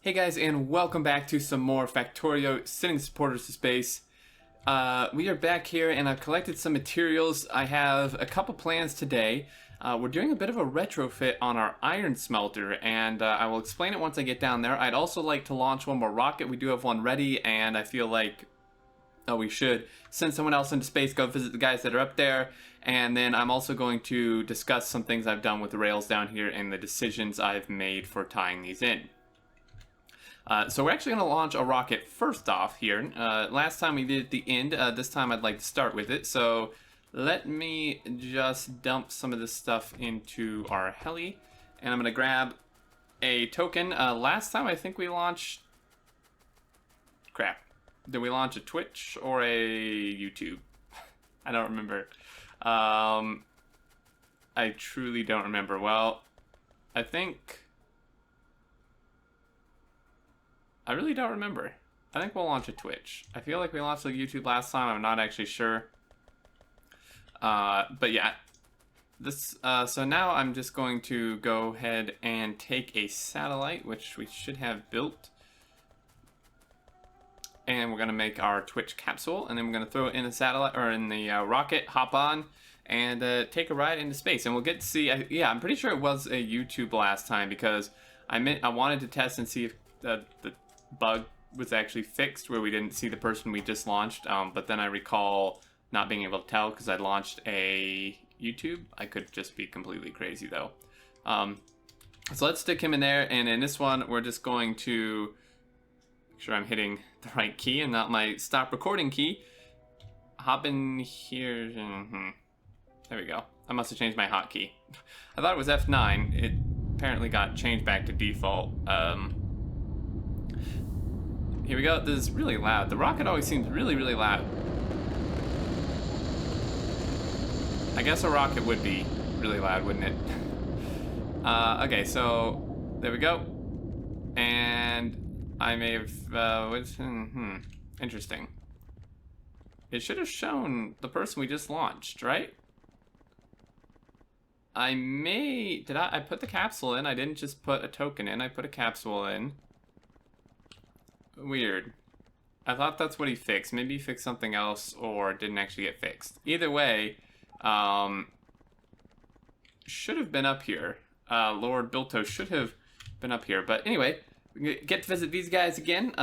Hey guys, and welcome back to some more Factorio sending supporters to space. We are back here, and I've collected some materials. I have a couple plans today. We're doing a bit of a retrofit on our iron smelter, and I will explain it once I get down there. I'd also like to launch one more rocket. We do have one ready, and I feel like we should send someone else into space, go visit the guys that are up there, and then I'm also going to discuss some things I've done with the rails down here and the decisions I've made for tying these in. So we're actually going to launch a rocket first off here. Last time we did at the end. This time I'd like to start with it. So let me just dump some of this stuff into our heli. And I'm going to grab a token. Last time I think we launched... Crap. Did we launch a Twitch or a YouTube? I don't remember. I truly don't remember. Well, I think... I really don't remember. I think we'll launch a Twitch. I feel like we launched a YouTube last time. I'm not actually sure. But yeah. This. So now I'm just going to go ahead and take a satellite, which we should have built. And we're going to make our Twitch capsule. And then we're going to throw it in the satellite, or in the rocket, hop on, and take a ride into space. And we'll get to see... yeah, I'm pretty sure it was a YouTube last time, because I wanted to test and see if the bug was actually fixed where we didn't see the person we just launched, but then I recall not being able to tell because I launched a YouTube. I could just be completely crazy though. So let's stick him in there, and in this one we're just going to make sure I'm hitting the right key and not my stop recording key. Hop in here. There we go. I must have changed my hotkey. I thought it was F9. It apparently got changed back to default. Here we go. This is really loud. The rocket always seems really, really loud. I guess a rocket would be really loud, wouldn't it? Okay, so there we go. And I may have... interesting. It should have shown the person we just launched, right? I put the capsule in. I didn't just put a token in. I put a capsule in. Weird. I thought that's what he fixed. Maybe he fixed something else or didn't actually get fixed. Either way, should have been up here. Lord Bilto should have been up here. But anyway, we get to visit these guys again.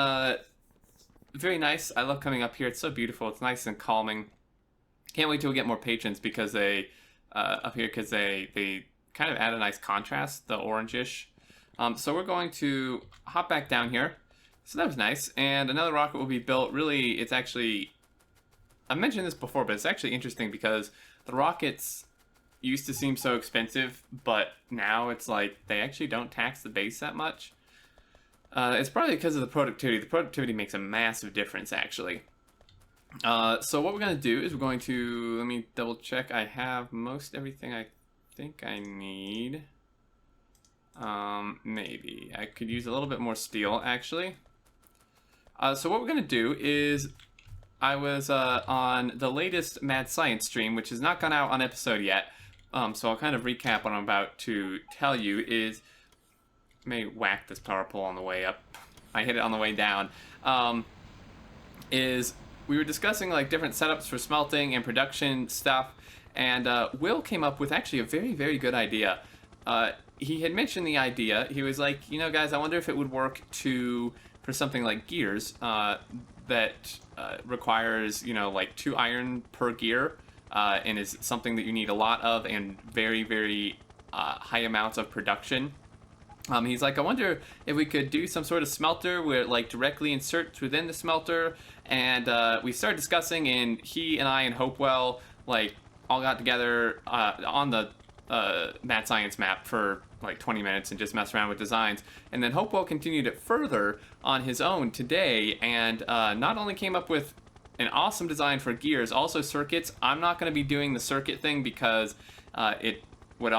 Very nice. I love coming up here. It's so beautiful. It's nice and calming. Can't wait till we get more patrons because they up here because they kind of add a nice contrast, the orangish. So we're going to hop back down here. So that was nice, and another rocket will be built. Really, it's actually, I mentioned this before, but it's actually interesting because the rockets used to seem so expensive, but now it's like they actually don't tax the base that much. It's probably because of the productivity. The productivity makes a massive difference, actually. So what we're going to do is we're going to, let me double check. I have most everything I think I need. Maybe. I could use a little bit more steel, actually. So what we're going to do is, I was on the latest Mad Science stream, which has not gone out on episode yet, so I'll kind of recap what I'm about to tell you is, I may whack this power pole on the way up, I hit it on the way down, is we were discussing like different setups for smelting and production stuff, and Will came up with actually a very, very good idea. He had mentioned the idea, he was like, you know guys, I wonder if it would work for something like gears that requires, you know, like 2 iron per gear and is something that you need a lot of and very, very high amounts of production. He's like, I wonder if we could do some sort of smelter where it like directly inserts within the smelter, and we started discussing, and he and I and Hopewell like all got together on the Mad Science map for like 20 minutes and just mess around with designs, and then Hopewell continued it further on his own today, and not only came up with an awesome design for gears, also circuits. I'm not going to be doing the circuit thing because it would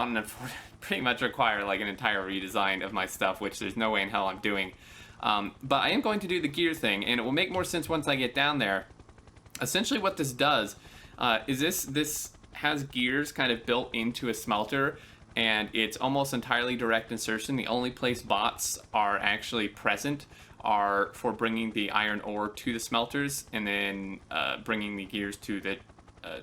pretty much require like an entire redesign of my stuff, which there's no way in hell I'm doing, but I am going to do the gear thing, and it will make more sense once I get down there. Essentially what this does is this has gears kind of built into a smelter and it's almost entirely direct insertion. The only place bots are actually present are for bringing the iron ore to the smelters, and then bringing the gears to the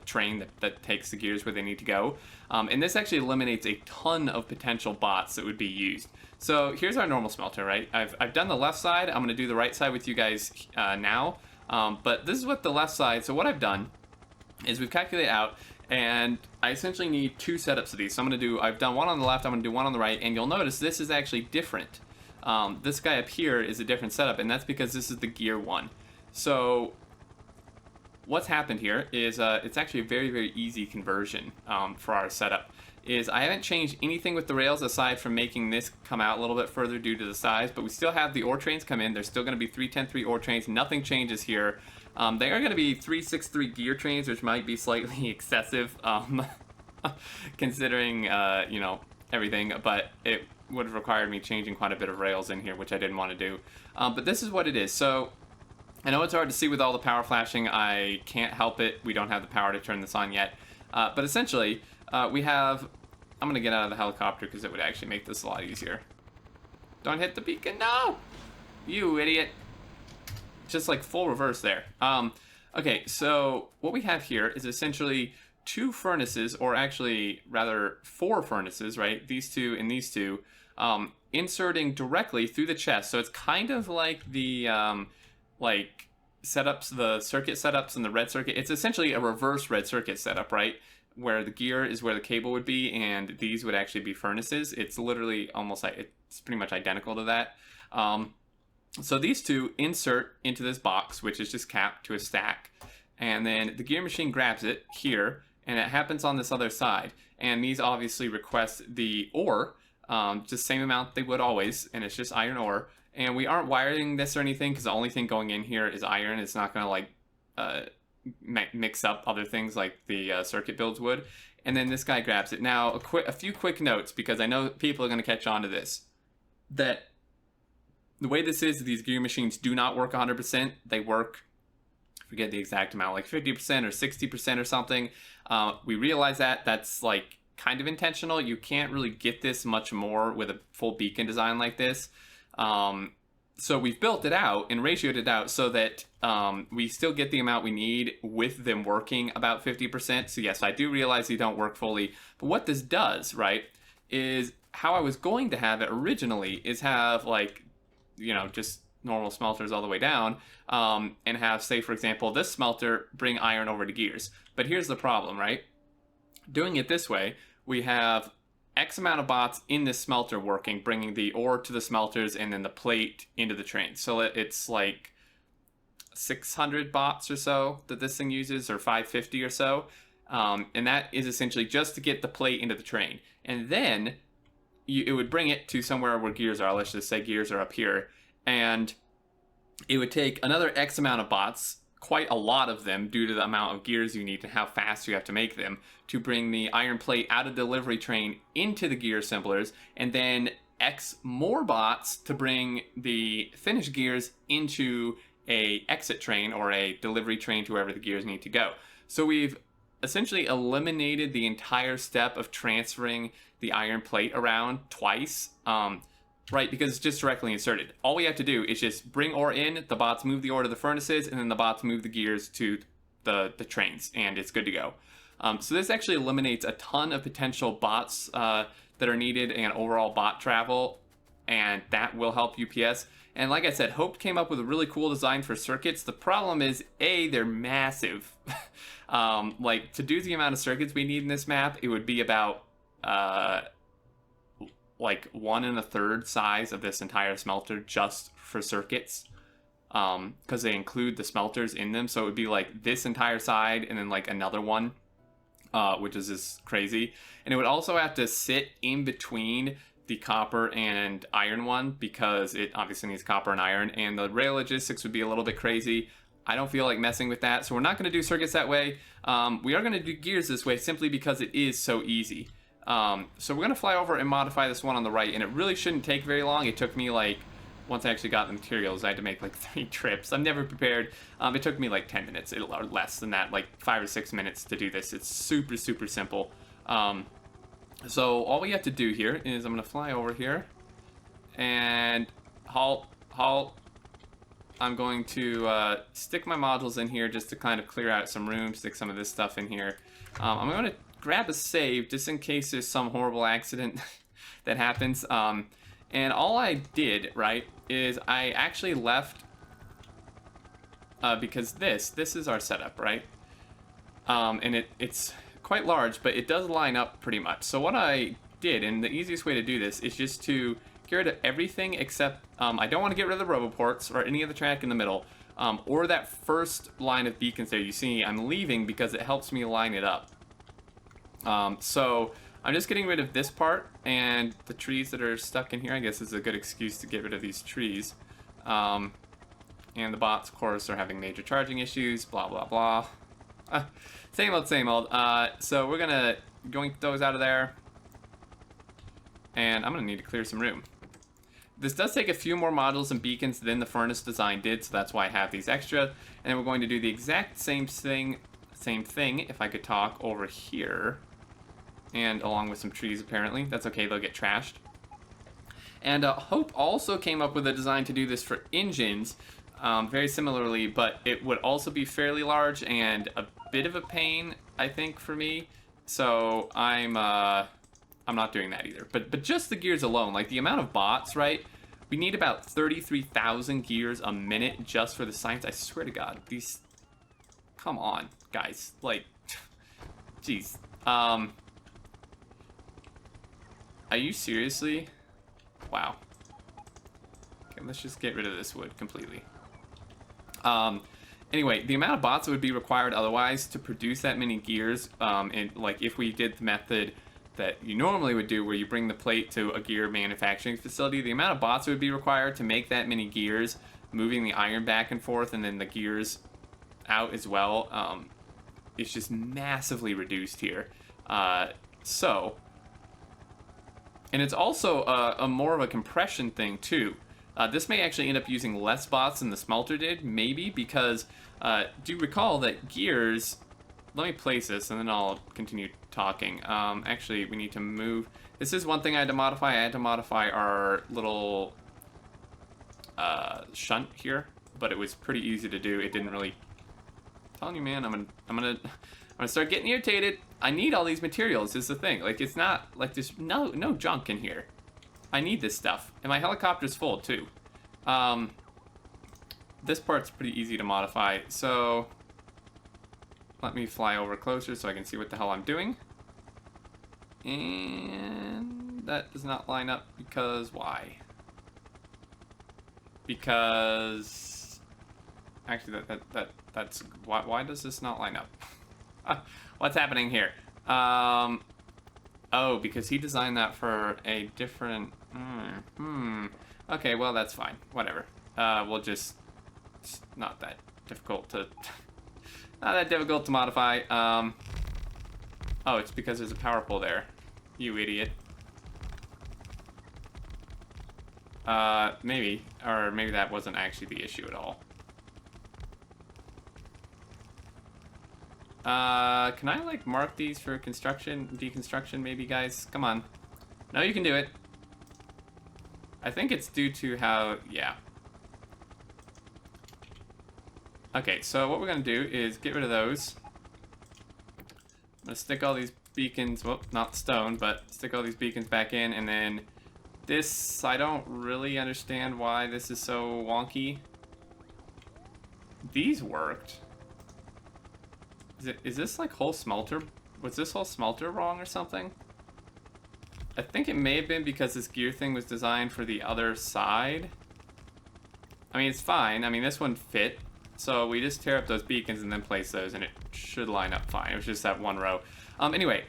train that takes the gears where they need to go. And this actually eliminates a ton of potential bots that would be used. So here's our normal smelter, right? I've done the left side. I'm going to do the right side with you guys now. But this is what the left side, so what I've done is we've calculated out, and I essentially need 2 setups of these. So I've done one on the left, I'm going to do one on the right, and you'll notice this is actually different. This guy up here is a different setup, and that's because this is the gear one. So what's happened here is it's actually a very, very easy conversion for our setup. I haven't changed anything with the rails aside from making this come out a little bit further due to the size, but we still have the ore trains come in. There's still going to be 310-3 ore trains. Nothing changes here. They are going to be 363 gear trains, which might be slightly excessive considering, you know, everything, but it would have required me changing quite a bit of rails in here, which I didn't want to do. But this is what it is. So I know it's hard to see with all the power flashing. I can't help it. We don't have the power to turn this on yet. But essentially, we have... I'm going to get out of the helicopter because it would actually make this a lot easier. Don't hit the beacon. No! You idiot. Just like full reverse there. Okay, so what we have here is essentially 2 furnaces, or actually rather 4 furnaces, right? These 2 and these 2, inserting directly through the chest. So it's kind of like the setups, the circuit setups in the red circuit. It's essentially a reverse red circuit setup, right? Where the gear is where the cable would be, and these would actually be furnaces. It's literally almost like, it's pretty much identical to that. So these 2 insert into this box, which is just capped to a stack, and then the gear machine grabs it here, and it happens on this other side. And these obviously request the ore, just same amount they would always, and it's just iron ore. And we aren't wiring this or anything because the only thing going in here is iron. It's not going to like mix up other things like the circuit builds would. And then this guy grabs it. Now, a few quick notes, because I know people are going to catch on to this. That the way this is, these gear machines do not work 100%. They work, I forget the exact amount, like 50% or 60% or something. We realize that. That's like kind of intentional. You can't really get this much more with a full beacon design like this. So we've built it out and ratioed it out so that we still get the amount we need with them working about 50%. So yes, I do realize they don't work fully. But what this does, right, is how I was going to have it originally is have, like, you know, just normal smelters all the way down, and have, say, for example, this smelter bring iron over to gears. But here's the problem, right? Doing it this way, we have X amount of bots in this smelter working, bringing the ore to the smelters and then the plate into the train. So it's like 600 bots or so that this thing uses, or 550 or so. And that is essentially just to get the plate into the train. And then it would bring it to somewhere where gears are. Let's just say gears are up here. And it would take another X amount of bots, quite a lot of them due to the amount of gears you need and how fast you have to make them, to bring the iron plate out of the delivery train into the gear assemblers, and then X more bots to bring the finished gears into a exit train or a delivery train to wherever the gears need to go. So we've essentially eliminated the entire step of transferring the iron plate around twice, right, because it's just directly inserted. All we have to do is just bring ore in, the bots move the ore to the furnaces, and then the bots move the gears to the trains, and it's good to go. So this actually eliminates a ton of potential bots that are needed and overall bot travel, and that will help UPS. And like I said, Hope came up with a really cool design for circuits. The problem is, A, they're massive. Like, to do the amount of circuits we need in this map, it would be about like 1 1/3 size of this entire smelter just for circuits, because they include the smelters in them. So it would be like this entire side and then like another one, which is just crazy. And it would also have to sit in between the copper and iron one, because it obviously needs copper and iron, and the rail logistics would be a little bit crazy. I don't feel like messing with that, so we're not going to do circuits that way. We are going to do gears this way simply because it is so easy. So we're going to fly over and modify this one on the right, and it really shouldn't take very long. It took me like, once I actually got the materials, I had to make like 3 trips. I'm never prepared. It took me like 10 minutes, or less than that, like 5 or 6 minutes to do this. It's super, super simple. So all we have to do here is I'm going to fly over here and halt. I'm going to stick my modules in here just to kind of clear out some room, stick some of this stuff in here. I'm going to grab a save just in case there's some horrible accident that happens. And all I did, right, is I actually left, because this is our setup, right? And it's quite large, but it does line up pretty much. So what I did, and the easiest way to do this, is just to get rid of everything except, I don't want to get rid of the roboports or any of the track in the middle, or that first line of beacons there. You see I'm leaving because it helps me line it up. So I'm just getting rid of this part, and the trees that are stuck in here, I guess, is a good excuse to get rid of these trees. And the bots, of course, are having major charging issues, blah, blah, blah. Same old, same old. So we're gonna yoink those out of there. And I'm gonna need to clear some room. This does take a few more modules and beacons than the furnace design did, so that's why I have these extra. And then we're going to do the exact same thing, if I could talk, over here. And along with some trees, apparently. That's okay, they'll get trashed. And Hope also came up with a design to do this for engines, very similarly, but it would also be fairly large and a bit of a pain, I think, for me. So I'm not doing that either. But just the gears alone, like the amount of bots, right? We need about 33,000 gears a minute just for the science. I swear to God, these... Come on, guys. Like, jeez. Are you seriously? Wow. Okay, let's just get rid of this wood completely. Anyway, the amount of bots that would be required otherwise to produce that many gears, and like if we did the method that you normally would do where you bring the plate to a gear manufacturing facility, the amount of bots that would be required to make that many gears, moving the iron back and forth and then the gears out as well, is just massively reduced here. And it's also a more of a compression thing too. This may actually end up using less bots than the smelter did, maybe, because do recall that gears... Let me place this and then I'll continue talking. Actually, we need to move... This is one thing I had to modify. I had to modify our little shunt here, but it was pretty easy to do. It didn't really... I'm telling you, man, I'm gonna start getting irritated. I need all these materials, is the thing. Like, it's not like there's no junk in here. I need this stuff. And my helicopter's full, too. This part's pretty easy to modify, so... Let me fly over closer so I can see what the hell I'm doing. And... that does not line up because... why? Because... Actually, that's... Why does this not line up? What's happening here? Oh, because he designed that for a different... Okay, well, that's fine. Whatever. We'll just... It's not that difficult to... not that difficult to modify. Oh, it's because there's a power pole there. You idiot. Maybe. Or maybe that wasn't actually the issue at all. Can I, like, mark these for construction, deconstruction, maybe, guys? Come on. No, you can do it. I think it's due to how... yeah. Okay, so what we're going to do is get rid of those. I'm going to stick all these beacons... well, not stone, but stick all these beacons back in, and then this... I don't really understand why this is so wonky. These worked. Is this like whole smelter? Was this whole smelter wrong or something? I think it may have been because this gear thing was designed for the other side. I mean, it's fine. I mean, this one fit. So we just tear up those beacons and then place those, and it should line up fine. It was just that one row. Anyway,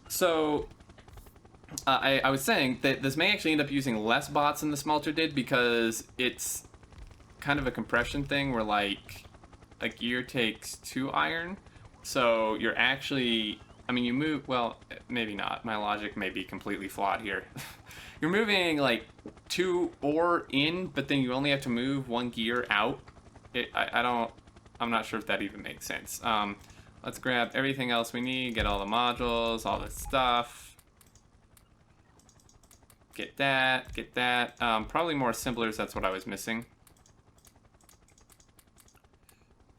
so I was saying that this may actually end up using less bots than the smelter did because it's kind of a compression thing where, like, a gear takes 2 iron. So you're actually, I mean, you move, well, maybe not. My logic may be completely flawed here. You're moving like 2 ore in, but then you only have to move 1 gear out. I'm not sure if that even makes sense. Let's grab everything else we need, get all the modules, all this stuff. Get that, get that. Probably more assemblers, that's what I was missing.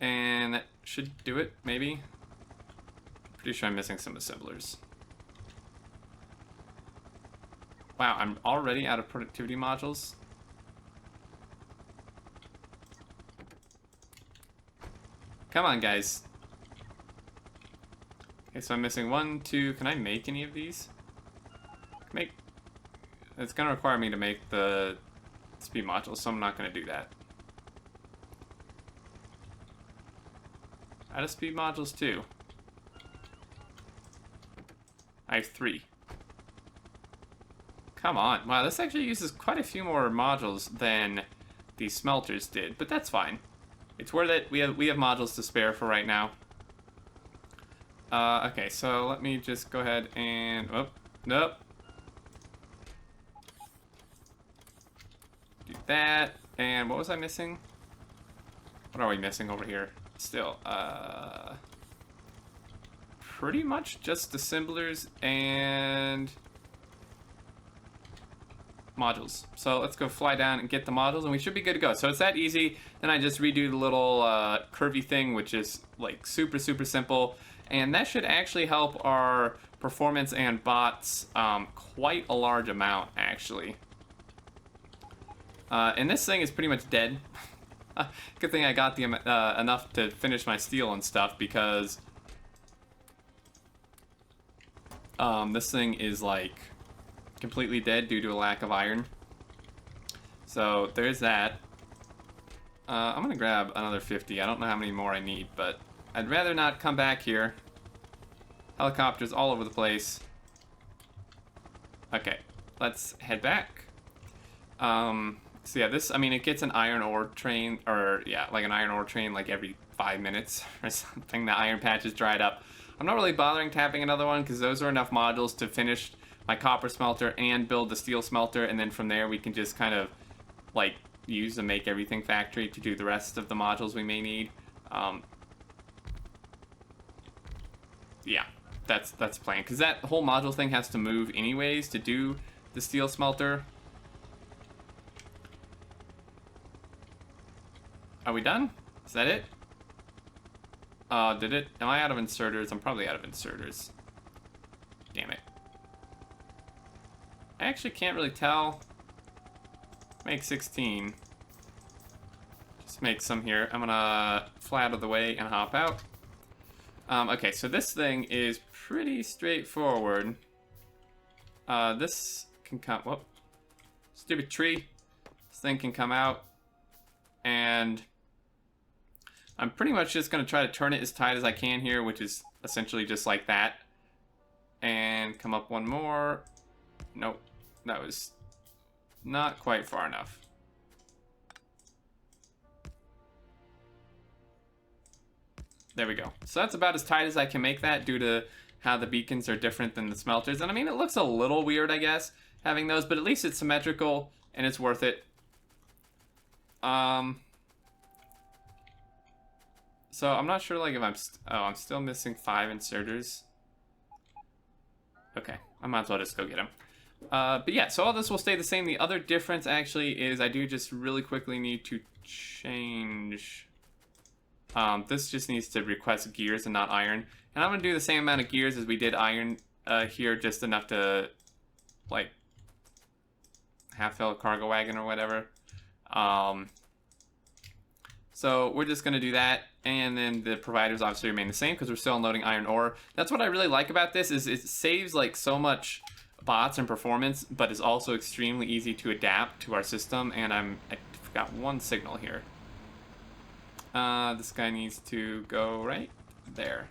And that should do it, maybe. Pretty sure I'm missing some assemblers. Wow, I'm already out of productivity modules. Come on, guys. Okay, so I'm missing 1, 2. Can I make any of these? Make. It's gonna require me to make the speed modules, so I'm not gonna do that. Out of speed modules too. I have 3. Come on. Wow, this actually uses quite a few more modules than the smelters did, but that's fine. It's worth it. We have modules to spare for right now. Okay, so let me just go ahead and... Oh, nope. Do that. And what was I missing? What are we missing over here? Still, pretty much just assemblers and modules. So let's go fly down and get the modules, and we should be good to go. So it's that easy. Then I just redo the little curvy thing, which is like super simple, and that should actually help our performance and bots quite a large amount, actually. And this thing is pretty much dead. Good thing I got the enough to finish my steel and stuff, because this thing is like completely dead due to a lack of iron. So there's that. I'm gonna grab another 50. I don't know how many more I need, but I'd rather not come back here. Helicopters all over the place. Okay, let's head back. So yeah, this, I mean, it gets an iron ore train, or yeah, like an iron ore train like every 5 minutes or something. The iron patch is dried up. I'm not really bothering tapping another one, because those are enough modules to finish my copper smelter and build the steel smelter, and then from there we can just kind of like use the Make Everything factory to do the rest of the modules we may need. Yeah, that's the plan, because that whole module thing has to move anyways to do the steel smelter. Are we done? Is that it? Did it? Am I out of inserters? I'm probably out of inserters. Damn it. I actually can't really tell. Make 16. Just make some here. I'm gonna fly out of the way and hop out. Okay, so this thing is pretty straightforward. This can come... Whoop. Stupid tree. This thing can come out. And I'm pretty much just going to try to turn it as tight as I can here, which is essentially just like that. And come up one more. Nope. That was not quite far enough. There we go. So that's about as tight as I can make that due to how the beacons are different than the smelters. And I mean, it looks a little weird, I guess, having those, but at least it's symmetrical and it's worth it. So I'm not sure, like, if I'm still missing 5 inserters. Okay, I might as well just go get them. But yeah, so all this will stay the same. The other difference actually is I do just really quickly need to change. This just needs to request gears and not iron. And I'm gonna do the same amount of gears as we did iron here, just enough to like half fill a cargo wagon or whatever. So we're just going to do that, and then the providers obviously remain the same because we're still unloading iron ore. That's what I really like about this, is it saves like so much bots and performance, but is also extremely easy to adapt to our system. And I forgot one signal here. This guy needs to go right there.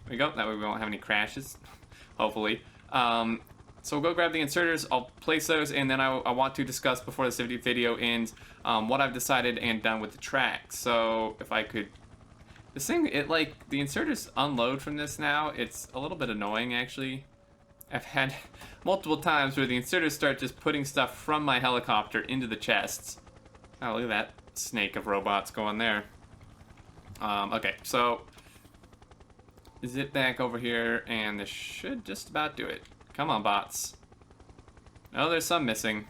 There we go. That way we won't have any crashes, hopefully. So we'll go grab the inserters, I'll place those, and then I want to discuss before this video ends what I've decided and done with the track. So if I could... This thing, the inserters unload from this now. It's a little bit annoying, actually. I've had multiple times where the inserters start just putting stuff from my helicopter into the chests. Oh, look at that snake of robots going there. Okay, so... Zip back over here, and this should just about do it. Come on, bots. No, there's some missing.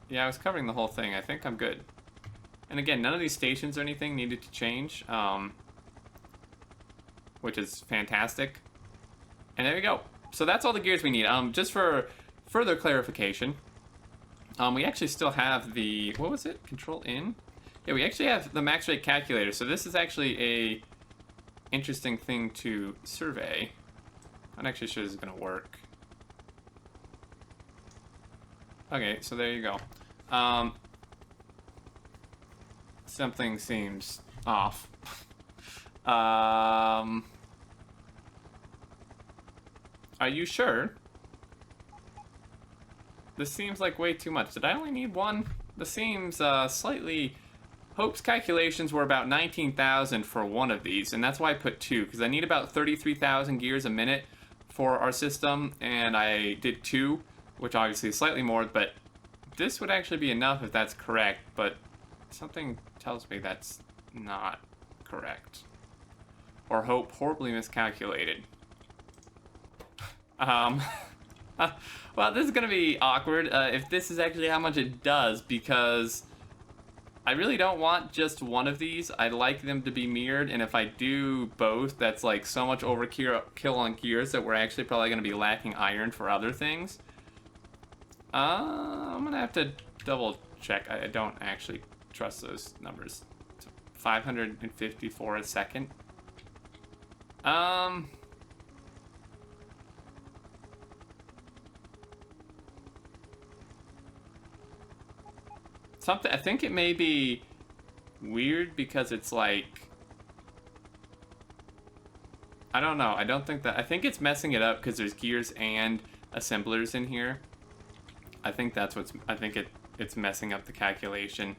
Yeah, I was covering the whole thing. I think I'm good. And again, none of these stations or anything needed to change, which is fantastic. And there we go. So that's all the gears we need. Just for further clarification, we actually still have the, what was it? Control in? Yeah, we actually have the max rate calculator. So this is actually a interesting thing to survey. I'm not actually sure this is gonna work. Okay, so there you go. Something seems off. Are you sure? This seems like way too much. Did I only need one? This seems slightly... Hope's calculations were about 19,000 for one of these, and that's why I put two, because I need about 33,000 gears a minute for our system, and I did two, which obviously is slightly more, but this would actually be enough if that's correct, but something tells me that's not correct. Or Hope horribly miscalculated. Well, this is gonna be awkward if this is actually how much it does, because I really don't want just one of these. I'd like them to be mirrored, and if I do both, that's like so much overkill on gears that we're actually probably gonna be lacking iron for other things. I'm gonna have to double check. I don't actually trust those numbers. 554 a second. Something, I think it may be weird because it's like, I don't know. I don't think that, I think it's messing it up because there's gears and assemblers in here. I think that's what's, I think it's messing up the calculation.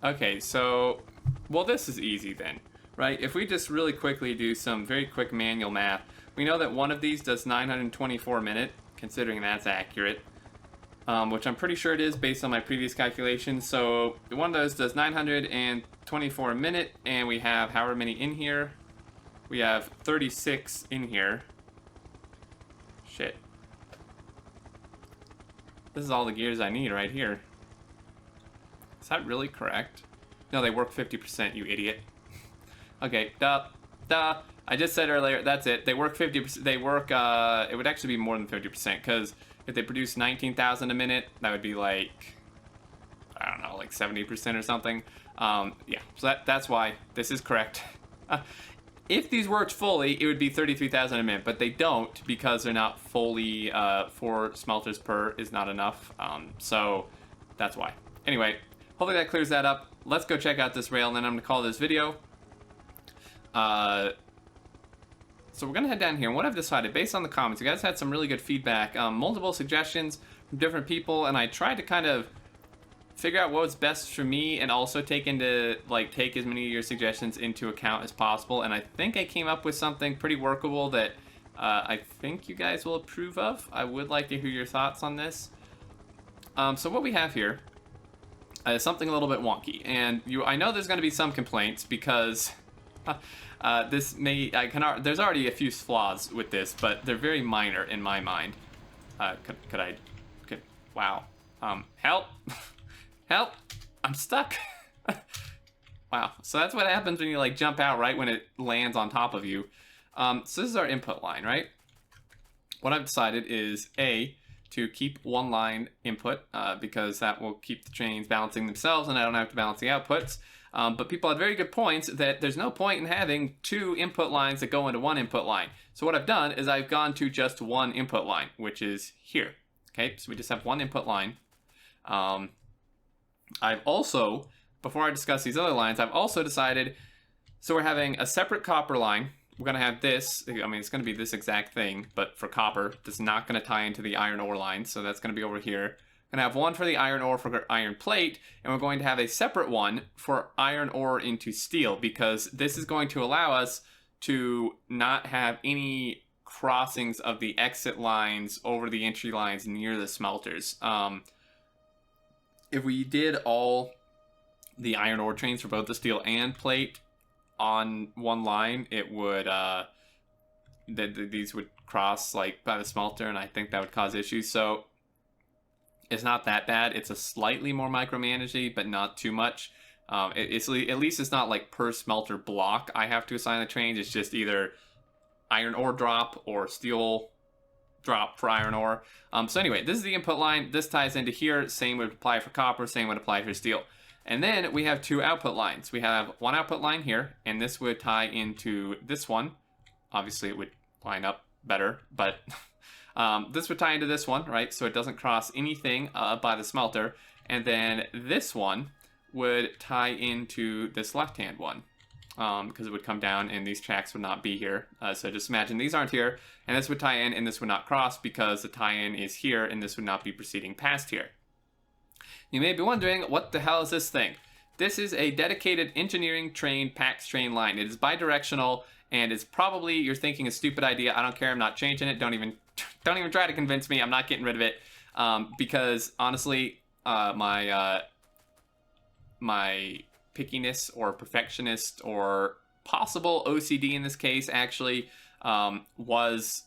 Okay, so, well, this is easy then, right? If we just really quickly do some very quick manual math, we know that one of these does 924 a minute, considering that's accurate, which I'm pretty sure it is based on my previous calculations. So one of those does 924 a minute, and we have however many in here. We have 36 in here. Shit. This is all the gears I need right here. Is that really correct? No, they work 50%, you idiot. Okay, duh. I just said earlier, that's it. They work 50%, they work, it would actually be more than 50%, because if they produce 19,000 a minute, that would be like, I don't know, like 70% or something. Yeah, so that's why this is correct. If these worked fully, it would be 33,000 a minute, but they don't because they're not fully, 4 smelters per is not enough. So that's why. Anyway, hopefully that clears that up. Let's go check out this rail, and then I'm gonna call this video. So we're gonna head down here, and what I've decided, based on the comments, you guys had some really good feedback, multiple suggestions from different people, and I tried to kind of figure out what was best for me, and also take as many of your suggestions into account as possible, and I think I came up with something pretty workable that I think you guys will approve of. I would like to hear your thoughts on this. So what we have here is something a little bit wonky, and I know there's gonna be some complaints because there's already a few flaws with this, but they're very minor in my mind. Wow. Help! Help! I'm stuck! Wow. So that's what happens when you like jump out right when it lands on top of you. So this is our input line, right? What I've decided is to keep one line input, because that will keep the chains balancing themselves and I don't have to balance the outputs. But people had very good points that there's no point in having 2 input lines that go into one input line. So what I've done is I've gone to just one input line, which is here. Okay, so we just have one input line. I've also, before I discuss these other lines, I've also decided, so we're having a separate copper line. We're gonna have this, I mean, it's gonna be this exact thing, but for copper, that's not gonna tie into the iron ore line, so that's gonna be over here. Gonna have one for the iron ore for iron plate, and we're going to have a separate one for iron ore into steel, because this is going to allow us to not have any crossings of the exit lines over the entry lines near the smelters. If we did all the iron ore trains for both the steel and plate on one line, it would these would cross like by the smelter, and I think that would cause issues. So it's not that bad. It's a slightly more micromanaging, but not too much. At least it's not like per smelter block I have to assign the trains. It's just either iron ore drop or steel drop for iron ore. So anyway, this is the input line. This ties into here. Same would apply for copper. Same would apply for steel. And then we have two output lines. We have one output line here, and this would tie into this one. Obviously, it would line up better, but this would tie into this one, right? So it doesn't cross anything by the smelter. And then this one would tie into this left-hand one because it would come down and these tracks would not be here. So just imagine these aren't here, and this would tie in and this would not cross because the tie-in is here and this would not be proceeding past here. You may be wondering, what the hell is this thing? This is a dedicated engineering train PAX train line. It is bidirectional, and it's probably, you're thinking, a stupid idea. I don't care. I'm not changing it. Don't even try to convince me. I'm not getting rid of it because honestly, my pickiness or perfectionist or possible OCD in this case actually was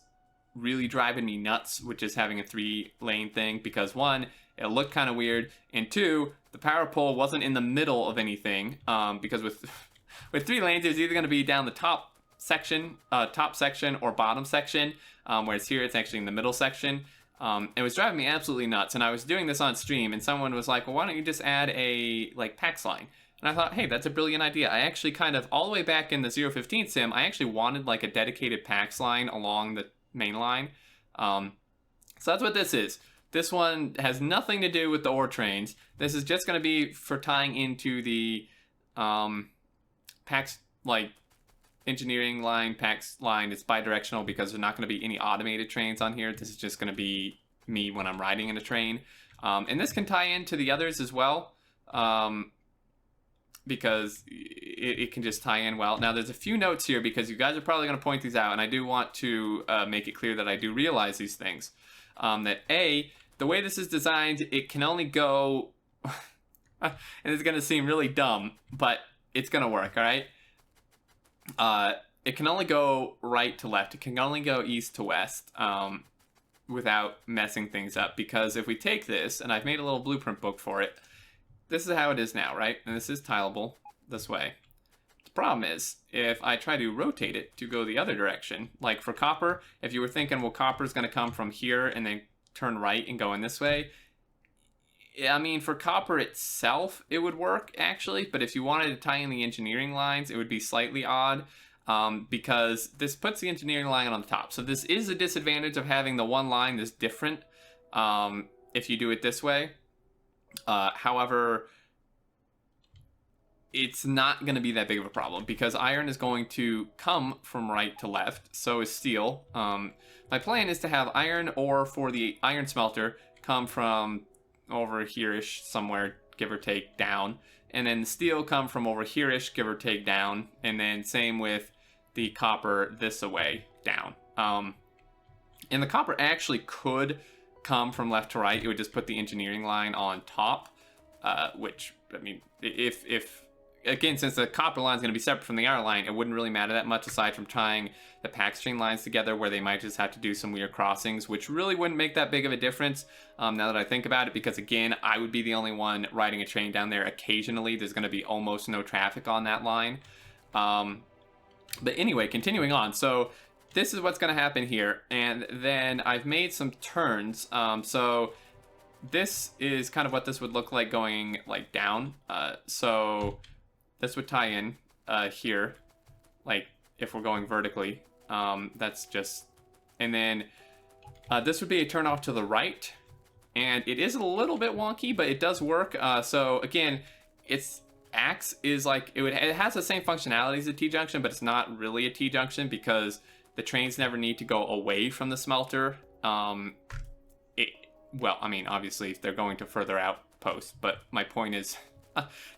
really driving me nuts, which is having a 3-lane thing, because one, it looked kind of weird, and two, the power pole wasn't in the middle of anything, because with 3 lanes, it's either going to be down the top section or bottom section, whereas here it's actually in the middle section. It was driving me absolutely nuts, and I was doing this on stream, and someone was like, well, why don't you just add a PAX line? And I thought, hey, that's a brilliant idea. I actually kind of, all the way back in the 0.15 sim, I actually wanted like a dedicated PAX line along the main line. So that's what this is. This one has nothing to do with the ore trains. This is just going to be for tying into the PAX, like, engineering line, PAX line. It's bidirectional because there's not going to be any automated trains on here. This is just going to be me when I'm riding in a train. And this can tie into the others as well, because it can just tie in well. Now, there's a few notes here because you guys are probably going to point these out, and I do want to make it clear that I do realize these things. That A, the way this is designed, it can only go, and it's going to seem really dumb, but it's going to work, all right? It can only go right to left. It can only go east to west without messing things up. Because if we take this, and I've made a little blueprint book for it, this is how it is now, right? And this is tileable this way. The problem is, if I try to rotate it to go the other direction, like for copper, if you were thinking, well, copper is going to come from here and then turn right and go in this way, I mean, for copper itself, it would work, actually. But if you wanted to tie in the engineering lines, it would be slightly odd, because this puts the engineering line on the top. So this is a disadvantage of having the one line that's different if you do it this way. However, it's not going to be that big of a problem because iron is going to come from right to left. So is steel. My plan is to have iron ore for the iron smelter come from over here-ish somewhere, give or take, down. And then the steel come from over here-ish, give or take, down. And then same with the copper this away, down. And the copper actually could come from left to right. It would just put the engineering line on top, which, I mean, if again, since the copper line is going to be separate from the iron line, it wouldn't really matter that much aside from tying the PAX train lines together where they might just have to do some weird crossings, which really wouldn't make that big of a difference now that I think about it, because again, I would be the only one riding a train down there occasionally. There's going to be almost no traffic on that line. But anyway, continuing on. So this is what's going to happen here. And then I've made some turns. So this is kind of what this would look like going like down. So this would tie in here, like if we're going vertically. That's just, and then this would be a turn off to the right, and it is a little bit wonky, but it does work. So again, its axe is like it has the same functionality as a T-junction, but it's not really a T-junction because the trains never need to go away from the smelter. Well, I mean, obviously if they're going to further outposts, but my point is,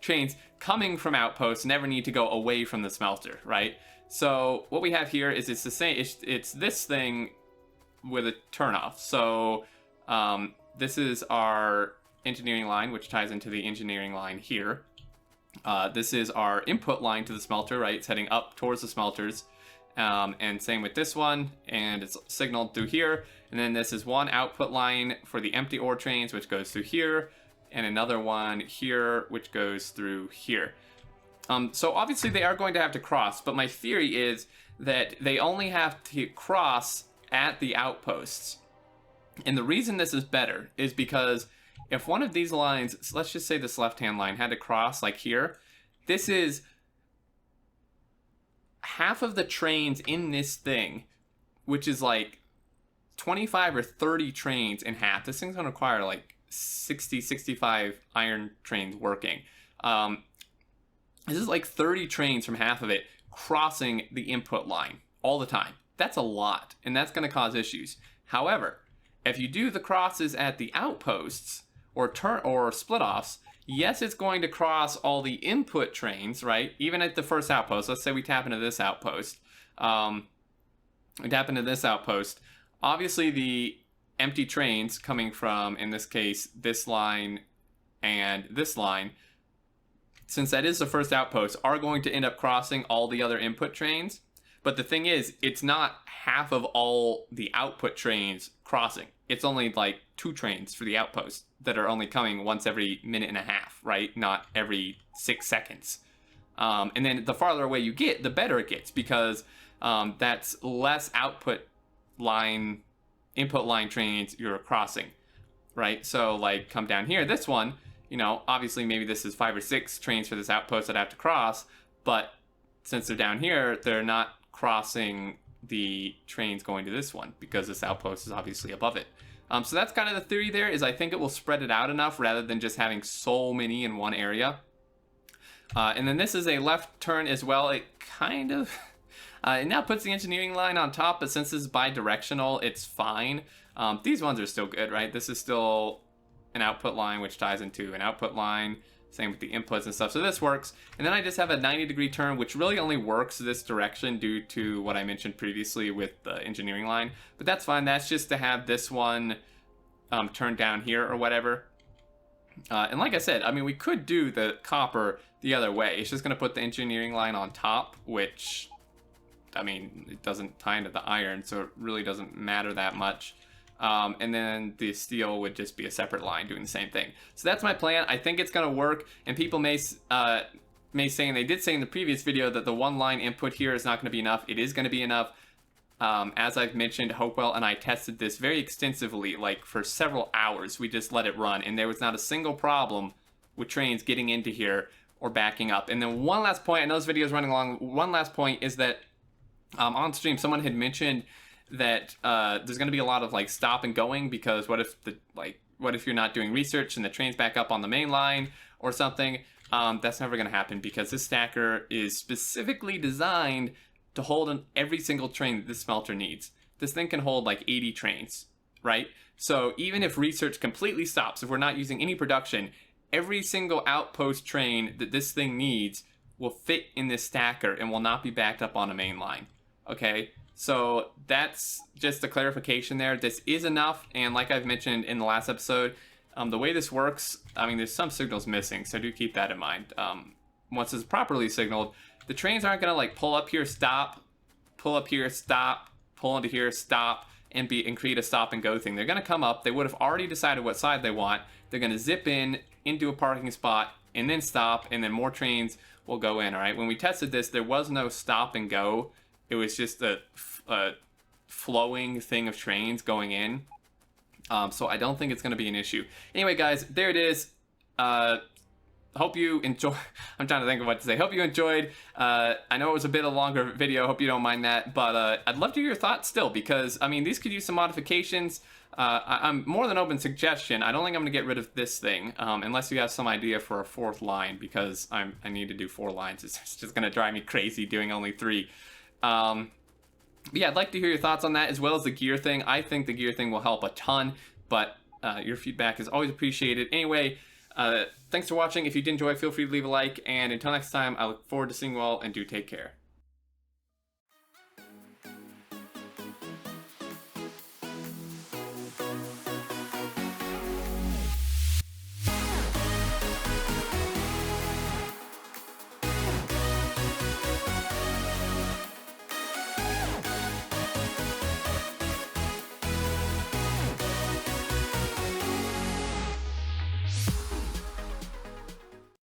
trains coming from outposts never need to go away from the smelter, right? So what we have here is it's the same. It's this thing with a turnoff. So this is our engineering line, which ties into the engineering line here. This is our input line to the smelter, right? It's heading up towards the smelters. And same with this one, and it's signaled through here. And then this is one output line for the empty ore trains, which goes through here, and another one here, which goes through here. So obviously they are going to have to cross, but my theory is that they only have to cross at the outposts. And the reason this is better is because if one of these lines, so let's just say this left-hand line, had to cross like here, this is half of the trains in this thing, which is like 25 or 30 trains in half. This thing's gonna require like 60, 65 iron trains working. This is like 30 trains from half of it crossing the input line all the time. That's a lot, and that's gonna cause issues. However, if you do the crosses at the outposts or split offs, yes, it's going to cross all the input trains, right? Even at the first outpost. Let's say we tap into this outpost. Obviously, the empty trains coming from, in this case, this line and this line, since that is the first outpost, are going to end up crossing all the other input trains. But the thing is, it's not half of all the output trains crossing. It's only like 2 trains for the outpost that are only coming once every minute and a half, right? Not every 6 seconds. And then the farther away you get, the better it gets, because that's less input line trains you're crossing, right? So like come down here, this one, you know, obviously maybe this is 5 or 6 trains for this outpost that I have to cross, but since they're down here, they're not crossing the trains going to this one because this outpost is obviously above it. So that's kind of the theory there, is I think it will spread it out enough rather than just having so many in one area. And then this is a left turn as well. It kind of, it now puts the engineering line on top, but since this is bi-directional, it's fine. These ones are still good, right? This is still an output line, which ties into an output line. Same with the inputs and stuff, so this works. And then I just have a 90-degree turn, which really only works this direction due to what I mentioned previously with the engineering line. But that's fine, that's just to have this one turned down here or whatever. And like I said, I mean, we could do the copper the other way. It's just gonna put the engineering line on top, which, I mean, it doesn't tie into the iron, so it really doesn't matter that much. And then the steel would just be a separate line doing the same thing. So that's my plan. I think it's going to work, and people may say, and they did say in the previous video, that the one line input here is not going to be enough. It is going to be enough. As I've mentioned, Hopewell and I tested this very extensively, like for several hours. We just let it run, and there was not a single problem with trains getting into here or backing up. And then one last point, I know this video is running long, one last point is that on stream someone had mentioned that there's going to be a lot of like stop and going, because what if you're not doing research and the train's back up on the main line or something? That's never going to happen, because this stacker is specifically designed to hold on every single train that this smelter needs. This thing can hold like 80 trains, right? So even if research completely stops, if we're not using any production, every single outpost train that this thing needs will fit in this stacker and will not be backed up on a main line, okay? So that's just a clarification there. This is enough, and like I've mentioned in the last episode, the way this works, I mean, there's some signals missing, so do keep that in mind. Once it's properly signaled, the trains aren't going to like pull up here, stop, pull up here, stop, pull into here, stop, and create a stop and go thing. They're going to come up, they would have already decided what side they want, they're going to zip in into a parking spot, and then stop, and then more trains will go in, all right? When we tested this, there was no stop and go. It was just a flowing thing of trains going in. So I don't think it's going to be an issue. Anyway, guys, there it is. Hope you enjoy. I'm trying to think of what to say. Hope you enjoyed. I know it was a bit of a longer video. Hope you don't mind that. But I'd love to hear your thoughts still, because, I mean, these could use some modifications. I'm more than open suggestion. I don't think I'm going to get rid of this thing unless you have some idea for a 4th line, because I need to do 4 lines. It's just going to drive me crazy doing only 3. But yeah, I'd like to hear your thoughts on that, as well as the gear thing. I think the gear thing will help a ton, but your feedback is always appreciated. Anyway, thanks for watching. If you did enjoy, feel free to leave a like, and until next time, I look forward to seeing you all, and do take care.